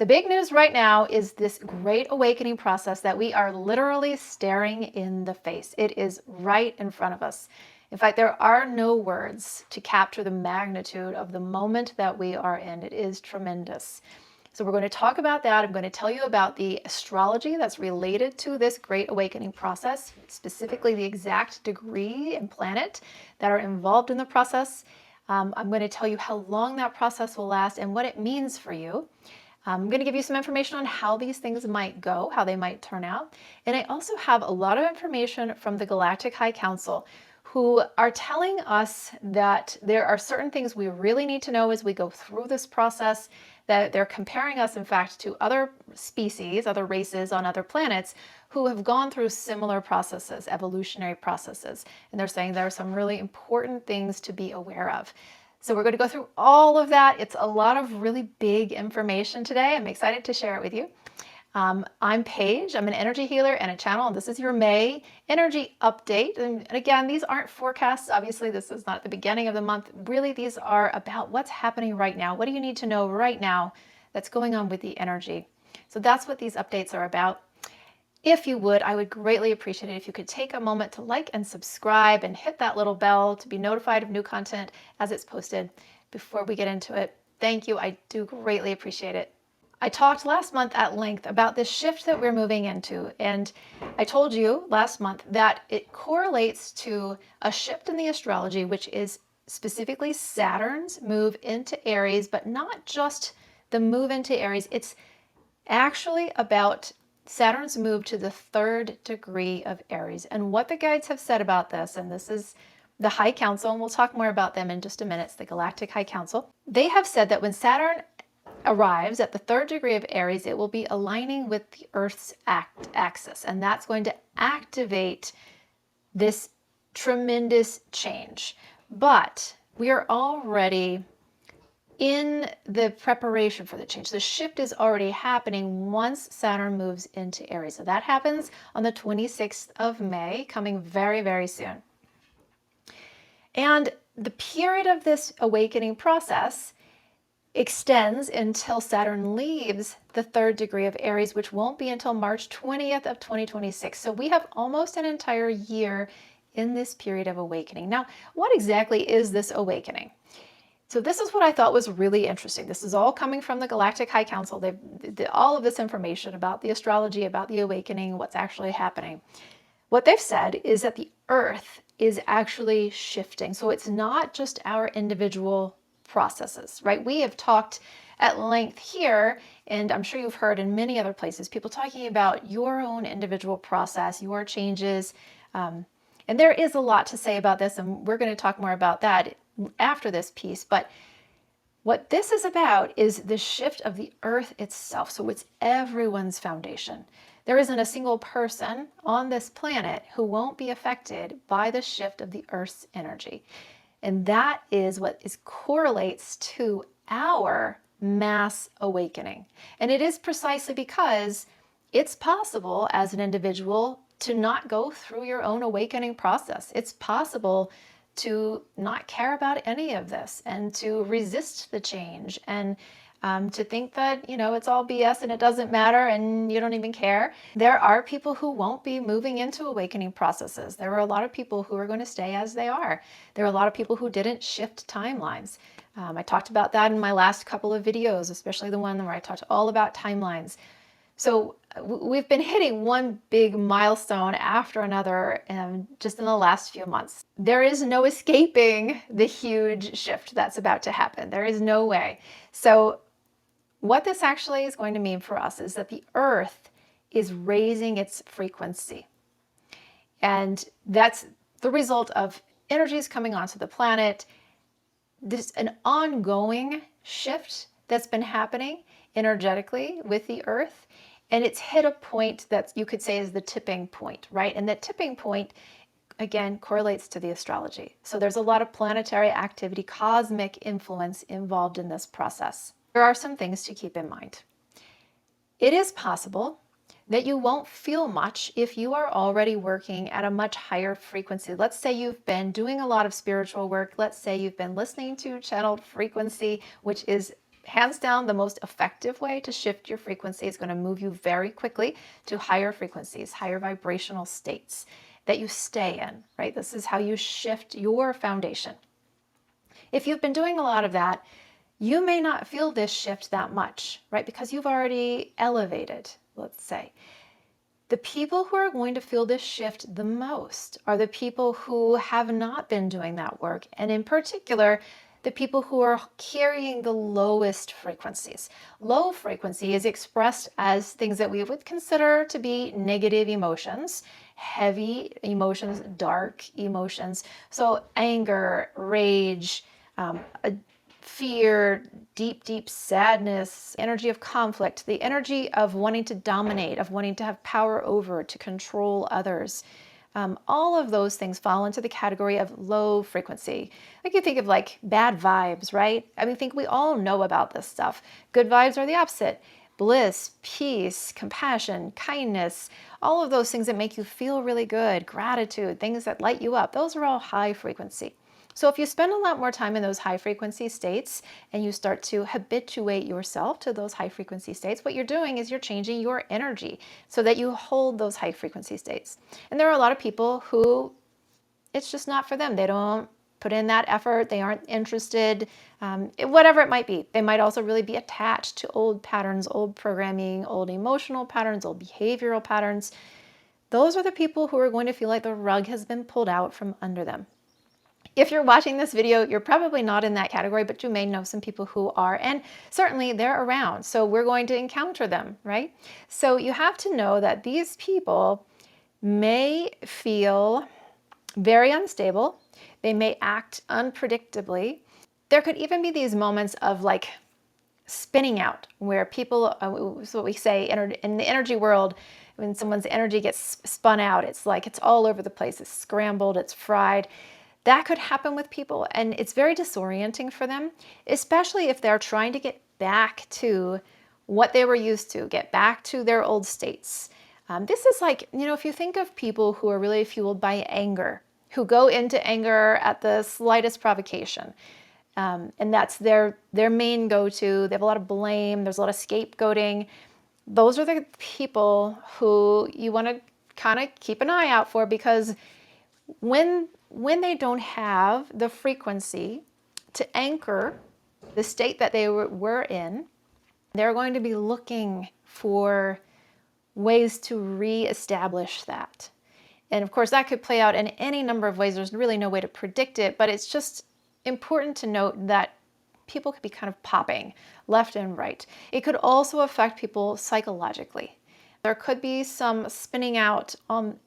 The big news right now is this great awakening process that we are literally staring in the face. It is right in front of us. In fact, there are no words to capture the magnitude of the moment that we are in. It is tremendous. So we're going to talk about that. I'm going to tell you about the astrology that's related to this great awakening process, specifically the exact degree and planet that are involved in the process. I'm going to tell you how long that process will last and what it means for you. I'm going to give you some information on how these things might go, how they might turn out. And I also have a lot of information from the Galactic High Council, who are telling us that there are certain things we really need to know as we go through this process, that they're comparing us, in fact, to other species, other races on other planets who have gone through similar processes, evolutionary processes. And they're saying there are some really important things to be aware of. So we're going to go through all of that. It's a lot of really big information today. I'm excited to share it with you. I'm Paige. I'm an energy healer and a channel, and this is your May energy update. And again, these aren't forecasts. Obviously, this is not the beginning of the month. Really, these are about what's happening right now. What do you need to know right now that's going on with the energy? So that's what these updates are about. If you would, I would greatly appreciate it if you could take a moment to like and subscribe and hit that little bell to be notified of new content as it's posted. Before we get into it, thank you. I do greatly appreciate it. I talked last month at length about this shift that we're moving into, and I told you last month that it correlates to a shift in the astrology, which is specifically Saturn's move into Aries, but not just the move into Aries. It's actually about Saturn's move to the 3rd degree of Aries. And what the guides have said about this, and this is the High Council, and we'll talk more about them in just a minute, it's the Galactic High Council. They have said that when Saturn arrives at the 3rd degree of Aries, it will be aligning with the Earth's axis, and that's going to activate this tremendous change. But we are already in the preparation for the change. The shift is already happening once Saturn moves into Aries. So that happens on the 26th of May, coming very, very soon. And the period of this awakening process extends until Saturn leaves the 3rd degree of Aries, which won't be until March 20th of 2026. So we have almost an entire year in this period of awakening. Now, what exactly is this awakening? So this is what I thought was really interesting. This is all coming from the Galactic High Council. All of this information about the astrology, about the awakening, what's actually happening. What they've said is that the Earth is actually shifting. So it's not just our individual processes, right? We have talked at length here, and I'm sure you've heard in many other places, people talking about your own individual process, your changes. And there is a lot to say about this, and we're going to talk more about that after this piece. But what this is about is the shift of the Earth itself. So it's everyone's foundation. There isn't a single person on this planet who won't be affected by the shift of the Earth's energy. And that is what correlates to our mass awakening. And it is precisely because it's possible as an individual to not go through your own awakening process. It's possible to not care about any of this and to resist the change and to think that, it's all BS and it doesn't matter and you don't even care. There are people who won't be moving into awakening processes. There are a lot of people who are going to stay as they are. There are a lot of people who didn't shift timelines. I talked about that in my last couple of videos, especially the one where I talked all about timelines. So we've been hitting one big milestone after another just in the last few months. There is no escaping the huge shift that's about to happen. There is no way. So what this actually is going to mean for us is that the Earth is raising its frequency. And that's the result of energies coming onto the planet. This an ongoing shift that's been happening energetically with the Earth. And it's hit a point that you could say is the tipping point, right? And that tipping point, again, correlates to the astrology. So there's a lot of planetary activity, cosmic influence involved in this process. There are some things to keep in mind. It is possible that you won't feel much if you are already working at a much higher frequency. Let's say you've been doing a lot of spiritual work. Let's say you've been listening to channeled frequency, which is hands down, the most effective way to shift your frequency is going to move you very quickly to higher frequencies, higher vibrational states that you stay in, right? This is how you shift your foundation. If you've been doing a lot of that, you may not feel this shift that much, right? Because you've already elevated, let's say. The people who are going to feel this shift the most are the people who have not been doing that work. And in particular, the people who are carrying the lowest frequencies. Low frequency is expressed as things that we would consider to be negative emotions, heavy emotions, dark emotions. So anger, rage, fear, deep sadness, energy of conflict, the energy of wanting to dominate, of wanting to have power over, to control others. All of those things fall into the category of low frequency. Like you think of like bad vibes, right? I mean, I think we all know about this stuff. Good vibes are the opposite. Bliss, peace, compassion, kindness, all of those things that make you feel really good, gratitude, things that light you up, those are all high frequency. So if you spend a lot more time in those high frequency states and you start to habituate yourself to those high frequency states, what you're doing is you're changing your energy so that you hold those high frequency states. And there are a lot of people who it's just not for them. They don't put in that effort. They aren't interested, whatever it might be. They might also really be attached to old patterns, old programming, old emotional patterns, old behavioral patterns. Those are the people who are going to feel like the rug has been pulled out from under them. If you're watching this video, you're probably not in that category, but you may know some people who are, and certainly they're around. So we're going to encounter them, right? So you have to know that these people may feel very unstable. They may act unpredictably. There could even be these moments of like spinning out where people, so what we say in the energy world, when someone's energy gets spun out, it's like it's all over the place. It's scrambled, it's fried. That could happen with people, and it's very disorienting for them, especially if they're trying to get back to what they were used to, get back to their old states. This is like, if you think of people who are really fueled by anger, who go into anger at the slightest provocation, and that's their main go-to. They have a lot of blame. There's a lot of scapegoating. Those are the people who you want to kind of keep an eye out for, because when they don't have the frequency to anchor the state that they were in, they're going to be looking for ways to reestablish that. And of course, that could play out in any number of ways. There's really no way to predict it, but it's just important to note that people could be kind of popping left and right. It could also affect people psychologically. There could be some spinning out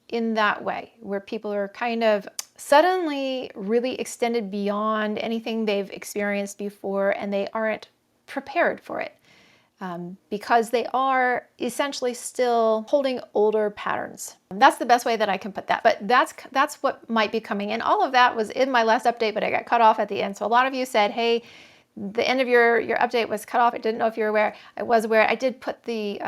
in that way, where people are kind of suddenly really extended beyond anything they've experienced before, and they aren't prepared for it because they are essentially still holding older patterns. That's the best way that I can put that. But that's what might be coming. And all of that was in my last update, but I got cut off at the end. So a lot of you said, hey, the end of your update was cut off. I didn't know if you were aware. I was aware. I did put the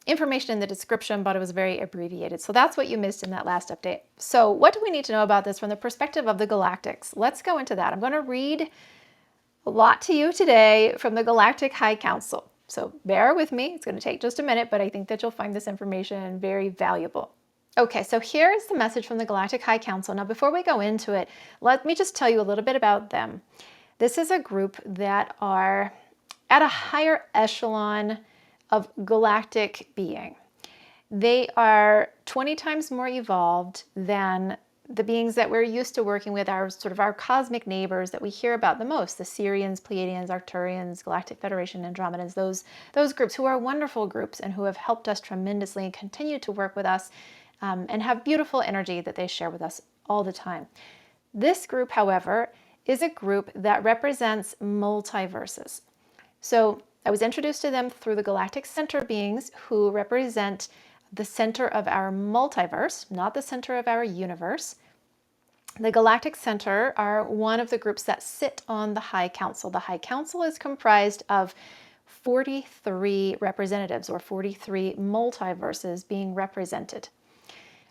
information in the description, but it was very abbreviated. So that's what you missed in that last update. So what do we need to know about this from the perspective of the galactics? Let's go into that. I'm going to read a lot to you today from the Galactic High Council. So bear with me. It's going to take just a minute, but I think that you'll find this information very valuable. Okay, so here is the message from the Galactic High Council. Now, before we go into it, let me just tell you a little bit about them. This is a group that are at a higher echelon of galactic being. They are 20 times more evolved than the beings that we're used to working with, our cosmic neighbors that we hear about the most, the Sirians, Pleiadians, Arcturians, Galactic Federation, Andromedans, those groups who are wonderful groups and who have helped us tremendously and continue to work with us and have beautiful energy that they share with us all the time. This group, however, is a group that represents multiverses. So I was introduced to them through the Galactic Center beings who represent the center of our multiverse, not the center of our universe. The Galactic Center are one of the groups that sit on the High Council. The High Council is comprised of 43 representatives, or 43 multiverses being represented.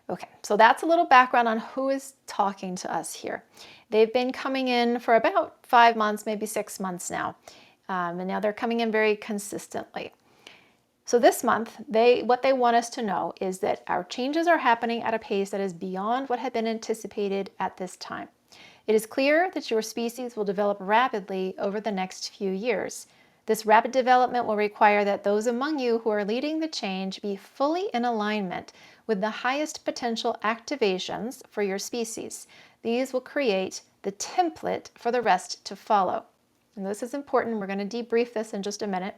Okay, so that's a little background on who is talking to us here. They've been coming in for about 5 months, maybe 6 months now. and now they're coming in very consistently. So this month, what they want us to know is that our changes are happening at a pace that is beyond what had been anticipated at this time. It is clear that your species will develop rapidly over the next few years. This rapid development will require that those among you who are leading the change be fully in alignment with the highest potential activations for your species. These will create the template for the rest to follow. And this is important. We're going to debrief this in just a minute.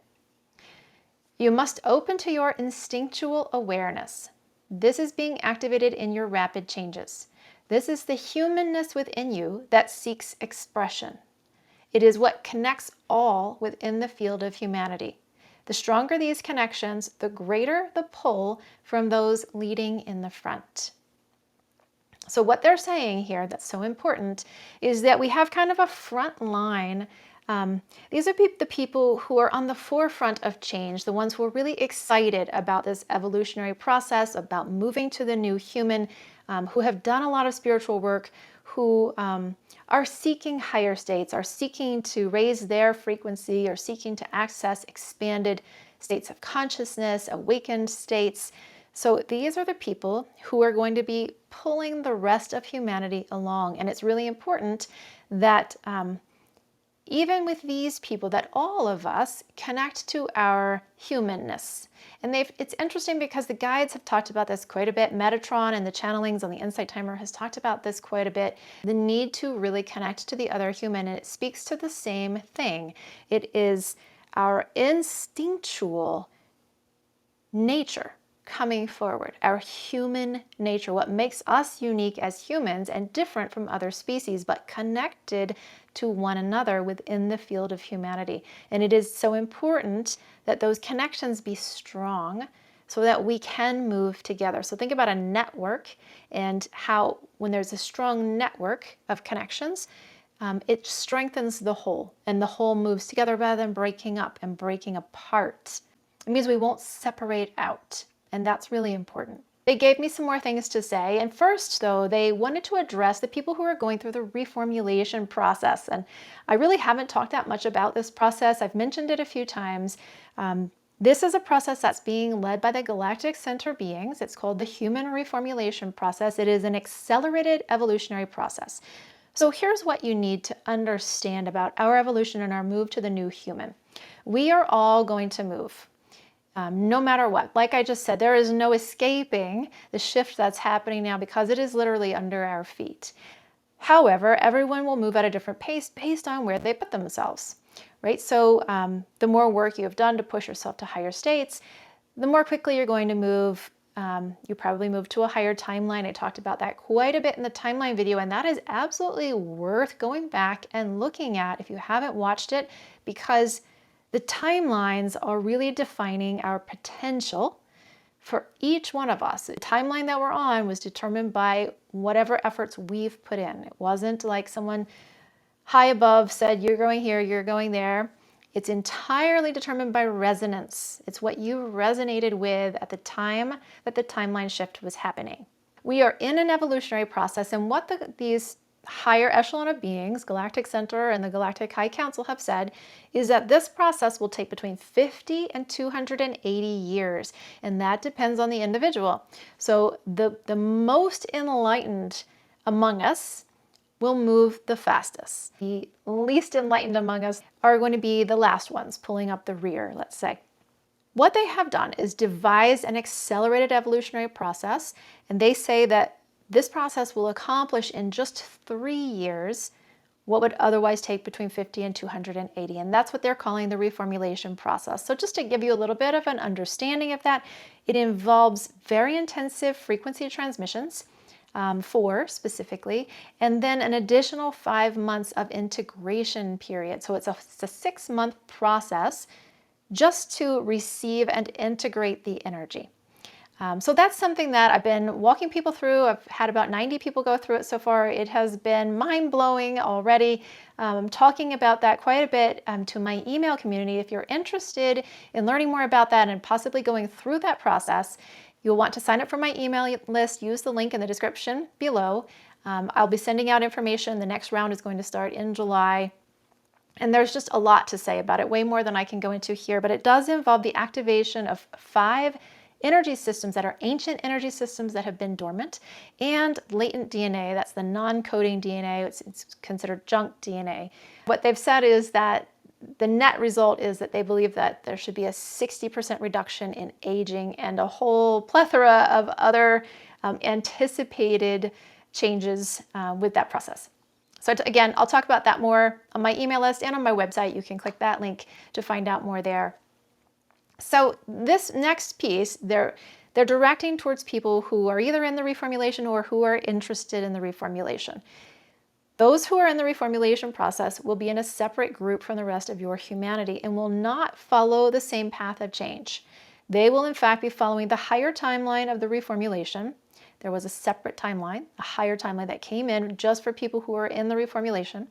You must open to your instinctual awareness. This is being activated in your rapid changes. This is the humanness within you that seeks expression. It is what connects all within the field of humanity. The stronger these connections, the greater the pull from those leading in the front. So what they're saying here that's so important is that we have kind of a front line. These are the people who are on the forefront of change, the ones who are really excited about this evolutionary process, about moving to the new human, who have done a lot of spiritual work, who are seeking higher states, are seeking to raise their frequency, are seeking to access expanded states of consciousness, awakened states. So these are the people who are going to be pulling the rest of humanity along. And it's really important that even with these people, that all of us connect to our humanness. And it's interesting because the guides have talked about this quite a bit. Metatron and the channelings on the Insight Timer has talked about this quite a bit. The need to really connect to the other human, and it speaks to the same thing. It is our instinctual nature coming forward, our human nature, what makes us unique as humans and different from other species, but connected to one another within the field of humanity. And it is so important that those connections be strong so that we can move together. So think about a network and how when there's a strong network of connections, it strengthens the whole, and the whole moves together rather than breaking up and breaking apart. It means we won't separate out. And that's really important. They gave me some more things to say. And first, though, they wanted to address the people who are going through the reformulation process. And I really haven't talked that much about this process. I've mentioned it a few times. This is a process that's being led by the Galactic Center beings. It's called the Human Reformulation Process. It is an accelerated evolutionary process. So here's what you need to understand about our evolution and our move to the new human. We are all going to move. No matter what. Like I just said, there is no escaping the shift that's happening now because it is literally under our feet. However, everyone will move at a different pace based on where they put themselves, right? So the more work you have done to push yourself to higher states, the more quickly you're going to move. You probably move to a higher timeline. I talked about that quite a bit in the timeline video, and that is absolutely worth going back and looking at if you haven't watched it, because the timelines are really defining our potential for each one of us. The timeline that we're on was determined by whatever efforts we've put in. It wasn't like someone high above said, you're going here, you're going there. It's entirely determined by resonance. It's what you resonated with at the time that the timeline shift was happening. We are in an evolutionary process, and what these higher echelon of beings, Galactic Center and the Galactic High Council, have said is that this process will take between 50 and 280 years, and that depends on the individual. So the most enlightened among us will move the fastest. The least enlightened among us are going to be the last ones pulling up the rear, let's say. What they have done is devise an accelerated evolutionary process, and they say that this process will accomplish in just 3 years what would otherwise take between 50 and 280. And that's what they're calling the reformulation process. So just to give you a little bit of an understanding of that, it involves very intensive frequency transmissions, 4 specifically, and then an additional 5 months of integration period. So it's a 6-month process just to receive and integrate the energy. So that's something that I've been walking people through. I've had about 90 people go through it so far. It has been mind-blowing already. I'm talking about that quite a bit to my email community. If you're interested in learning more about that and possibly going through that process, you'll want to sign up for my email list. Use the link in the description below. I'll be sending out information. The next round is going to start in July. And there's just a lot to say about it, way more than I can go into here, but it does involve the activation of 5 energy systems that are ancient energy systems that have been dormant, and latent DNA, that's the non-coding DNA, it's considered junk DNA. What they've said is that the net result is that they believe that there should be a 60% reduction in aging and a whole plethora of other anticipated changes with that process. So again, I'll talk about that more on my email list and on my website. You can click that link to find out more there. So this next piece, they're directing towards people who are either in the reformulation or who are interested in the reformulation. Those who are in the reformulation process will be in a separate group from the rest of your humanity and will not follow the same path of change. They will in fact be following the higher timeline of the reformulation. There was a separate timeline, a higher timeline that came in just for people who are in the reformulation,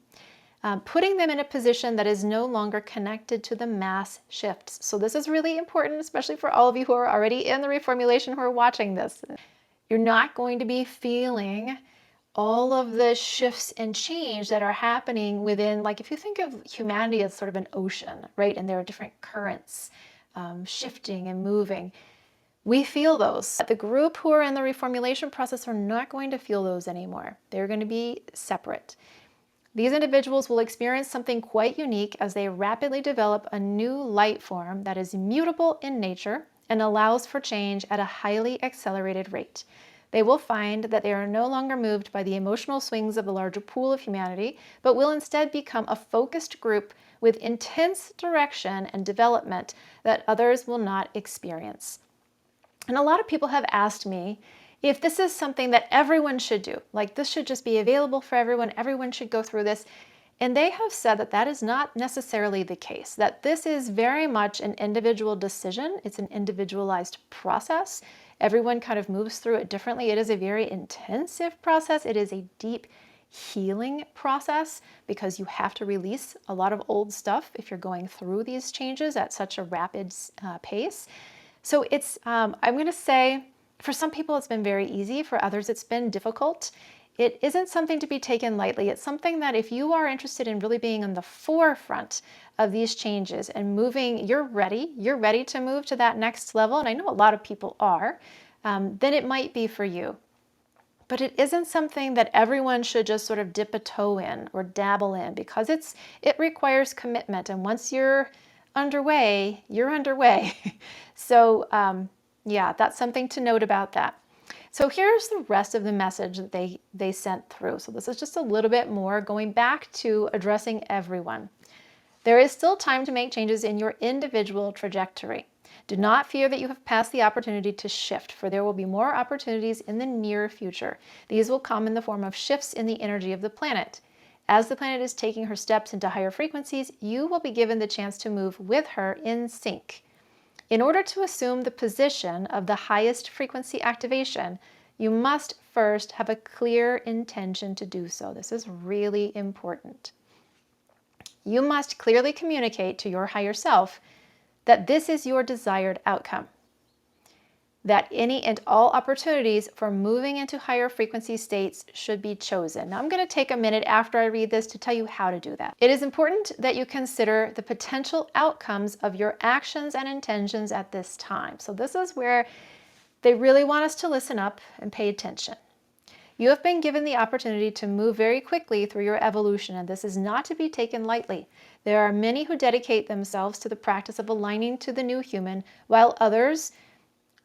putting them in a position that is no longer connected to the mass shifts. So this is really important, especially for all of you who are already in the reformulation who are watching this. You're not going to be feeling all of the shifts and change that are happening within, like if you think of humanity as sort of an ocean, right? And there are different currents shifting and moving. We feel those. The group who are in the reformulation process are not going to feel those anymore. They're going to be separate. These individuals will experience something quite unique as they rapidly develop a new light form that is mutable in nature and allows for change at a highly accelerated rate. They will find that they are no longer moved by the emotional swings of the larger pool of humanity, but will instead become a focused group with intense direction and development that others will not experience. And a lot of people have asked me if this is something that everyone should do, like this should just be available for everyone should go through this. And they have said that that is not necessarily the case, that this is very much an individual decision. It's an individualized process. Everyone kind of moves through it differently. It is a very intensive process. It is a deep healing process because you have to release a lot of old stuff if you're going through these changes at such a rapid pace. So it's, I'm going to say, for some people it's been very easy, for others it's been difficult. It isn't something to be taken lightly. It's something that if you are interested in really being on the forefront of these changes and moving, you're ready to move to that next level, and I know a lot of people are, then it might be for you. But it isn't something that everyone should just sort of dip a toe in or dabble in, because it requires commitment, and once you're underway, you're underway. So yeah, that's something to note about that. So here's the rest of the message that they sent through. So this is just a little bit more going back to addressing everyone. There is still time to make changes in your individual trajectory. Do not fear that you have passed the opportunity to shift, for there will be more opportunities in the near future. These will come in the form of shifts in the energy of the planet. As the planet is taking her steps into higher frequencies, you will be given the chance to move with her in sync. In order to assume the position of the highest frequency activation, you must first have a clear intention to do so. This is really important. You must clearly communicate to your higher self that this is your desired outcome, that any and all opportunities for moving into higher frequency states should be chosen. Now I'm going to take a minute after I read this to tell you how to do that. It is important that you consider the potential outcomes of your actions and intentions at this time. So this is where they really want us to listen up and pay attention. You have been given the opportunity to move very quickly through your evolution, and this is not to be taken lightly. There are many who dedicate themselves to the practice of aligning to the new human, while others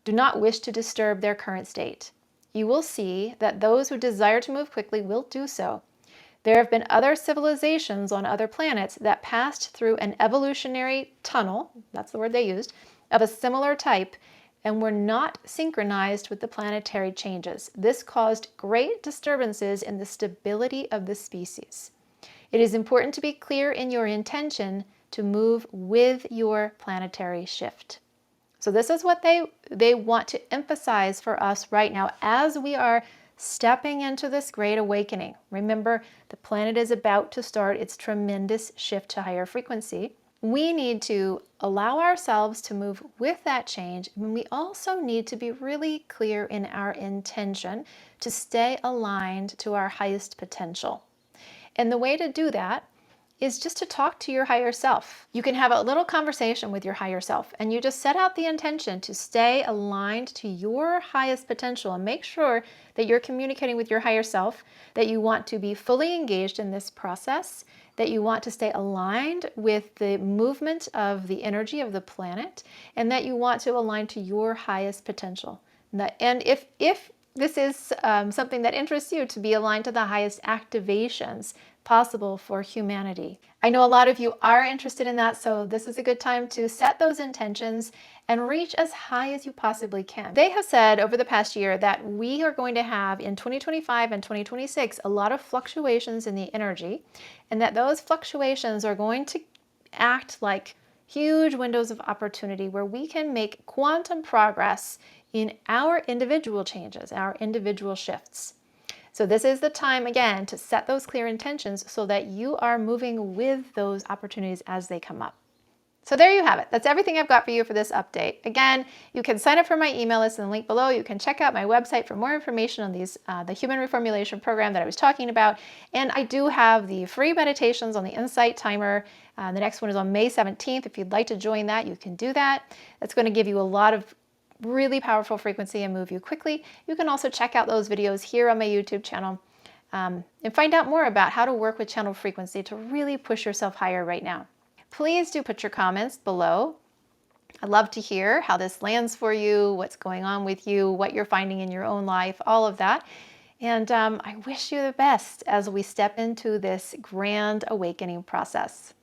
do not wish to disturb their current state. You will see that those who desire to move quickly will do so. There have been other civilizations on other planets that passed through an evolutionary tunnel, that's the word they used, of a similar type, and were not synchronized with the planetary changes. This caused great disturbances in the stability of the species. It is important to be clear in your intention to move with your planetary shift. So this is what they want to emphasize for us right now as we are stepping into this great awakening. Remember, the planet is about to start its tremendous shift to higher frequency. We need to allow ourselves to move with that change, and we also need to be really clear in our intention to stay aligned to our highest potential. And the way to do that is just to talk to your higher self. You can have a little conversation with your higher self, and you just set out the intention to stay aligned to your highest potential and make sure that you're communicating with your higher self, that you want to be fully engaged in this process, that you want to stay aligned with the movement of the energy of the planet, and that you want to align to your highest potential. And if this is something that interests you, to be aligned to the highest activations possible for humanity. I know a lot of you are interested in that, so this is a good time to set those intentions and reach as high as you possibly can. They have said over the past year that we are going to have in 2025 and 2026 a lot of fluctuations in the energy, and that those fluctuations are going to act like huge windows of opportunity where we can make quantum progress in our individual changes, our individual shifts. So this is the time, again, to set those clear intentions so that you are moving with those opportunities as they come up. So there you have it. That's everything I've got for you for this update. Again, you can sign up for my email list in the link below. You can check out my website for more information on these the human reformulation program that I was talking about. And I do have the free meditations on the Insight Timer. The next one is on May 17th. If you'd like to join that, you can do that. That's going to give you a lot of really powerful frequency and move you quickly. You can also check out those videos here on my YouTube channel and find out more about how to work with channel frequency to really push yourself higher right now. Please do put your comments below. I'd love to hear how this lands for you, what's going on with you, what you're finding in your own life, all of that. And I wish you the best as we step into this grand awakening process.